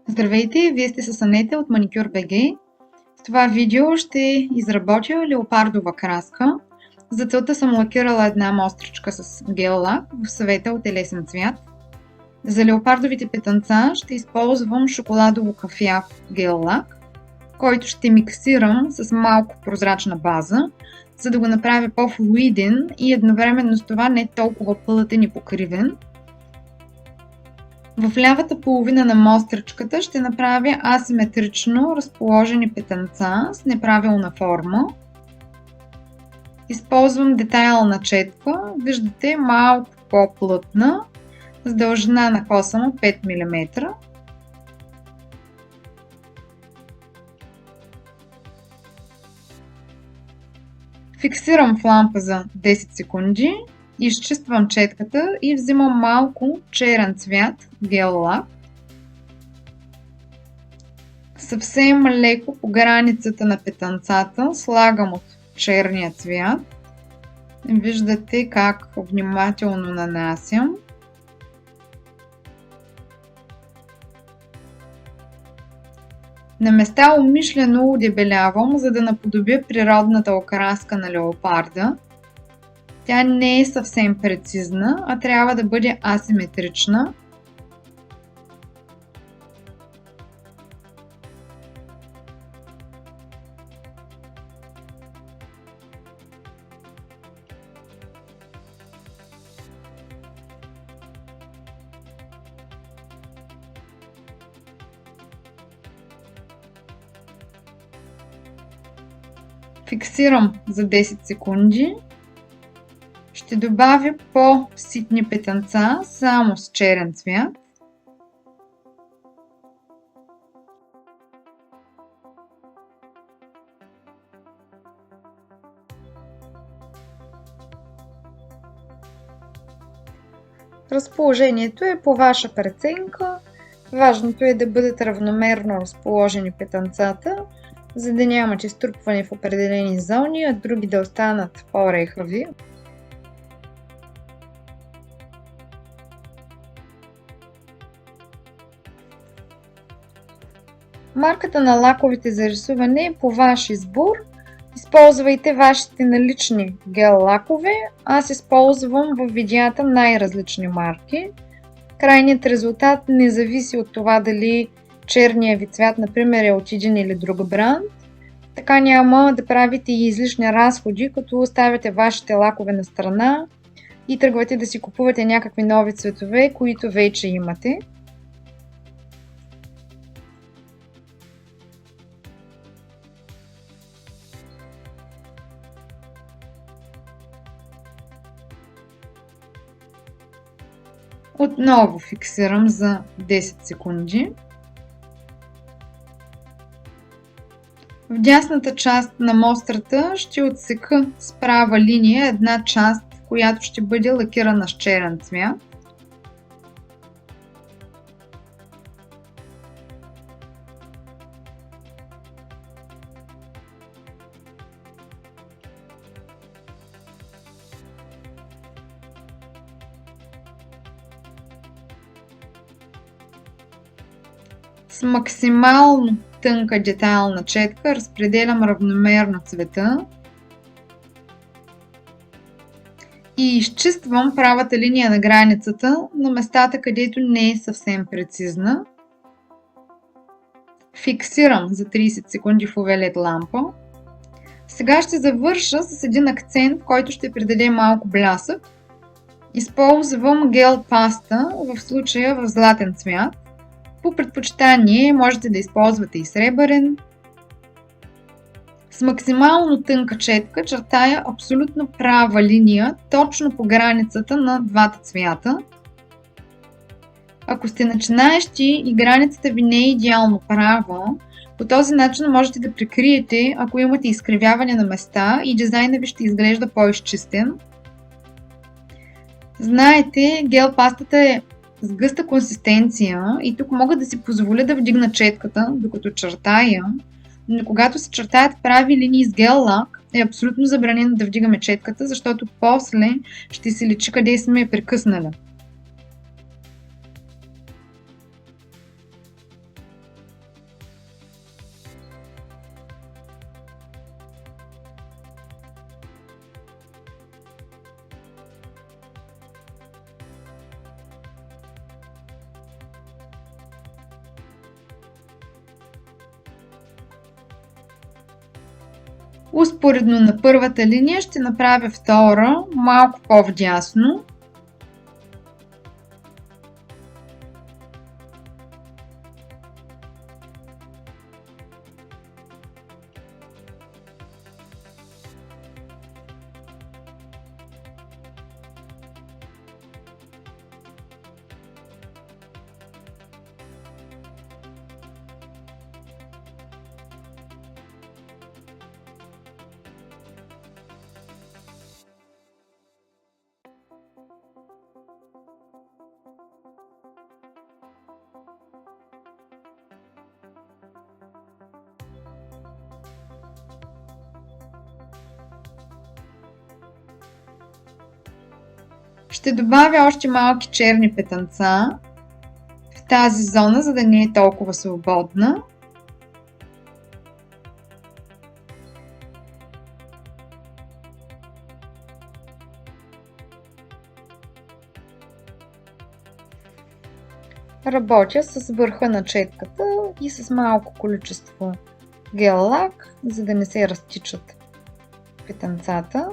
Здравейте, вие сте с Анета от Маникюр БГ. В това видео ще изработя леопардова краска. За целта съм лакирала една мостричка с гел лак в съвета от телесен цвят. За леопардовите петънца ще използвам шоколадово кафяв гел лак, който ще миксирам с малко прозрачна база, за да го направя по-флуиден и едновременно с това не толкова плътен и покривен. В лявата половина на мостричката ще направя асиметрично разположени петънца с неправилна форма. Използвам детайлна четка, виждате малко по-плътна, с дължина на коса му 5 мм. Фиксирам в лампа за 10 секунди. Изчиствам четката и взимам малко черен цвят гел лак. Съвсем леко по границата на петънцата слагам от черния цвят. Виждате как внимателно нанасям. На места умишлено удебелявам, за да наподобя природната окраска на леопарда. Тя не е съвсем прецизна, а трябва да бъде асиметрична. Фиксирам за 10 секунди. Ще добавя по-ситни петънца само с черен цвят. Разположението е по ваша преценка. Важното е да бъдат равномерно разположени петънцата, за да нямате струпване в определени зони, а други да останат по-рехави. Марката на лаковете за рисуване е по ваш избор. Използвайте вашите налични гел лакове. Аз използвам в видеята най-различни марки. Крайният резултат не зависи от това дали черният ви цвят, например, е от един или друг бранд. Така няма да правите и излишни разходи, като оставяте вашите лакове на страна и тръгвате да си купувате някакви нови цветове, които вече имате. Отново фиксирам за 10 секунди. В дясната част на мострата ще отсека с права линия една част, която ще бъде лакирана с черен цвят. С максимално тънка детайлна четка разпределям равномерно цвета и изчиствам правата линия на границата на местата, където не е съвсем прецизна. Фиксирам за 30 секунди в UV-LED лампа. Сега ще завърша с един акцент, който ще придаде малко блясък. Използвам гел паста, в случая в златен цвят. По предпочитание можете да използвате и сребърен. С максимално тънка четка чертая абсолютно права линия, точно по границата на двата цвята. Ако сте начинаещи и границата ви не е идеално права, по този начин можете да прикриете, ако имате изкривяване на места и дизайнът ви ще изглежда по-изчистен. Знаете, гел пастата е с гъста консистенция и тук мога да си позволя да вдигна четката, докато чертая, но когато се чертаят прави линии с гел лак, е абсолютно забранено да вдигаме четката, защото после ще се личи къде сме я прекъснали. Успоредно на първата линия ще направя втора, малко по-вдясно. Ще добавя още малки черни петънца в тази зона, за да не е толкова свободна. Работя с върха на четката и с малко количество гел лак, за да не се разтичат петънцата.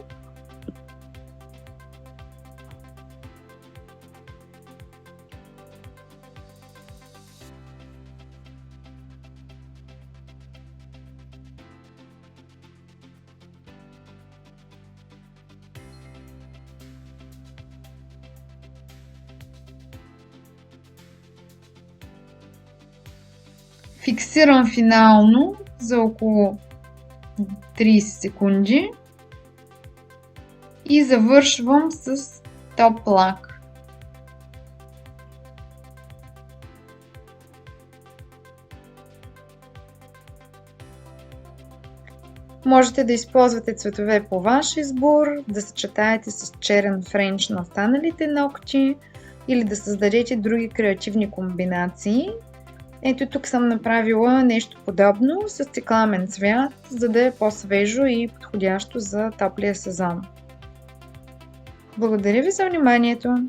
Фиксирам финално за около 30 секунди и завършвам с топ лак. Можете да използвате цветове по ваш избор, да съчетаете с черен френч на останалите ногти или да създадете други креативни комбинации. Ето тук съм направила нещо подобно с цикламен цвят, за да е по-свежо и подходящо за топлия сезон. Благодаря ви за вниманието!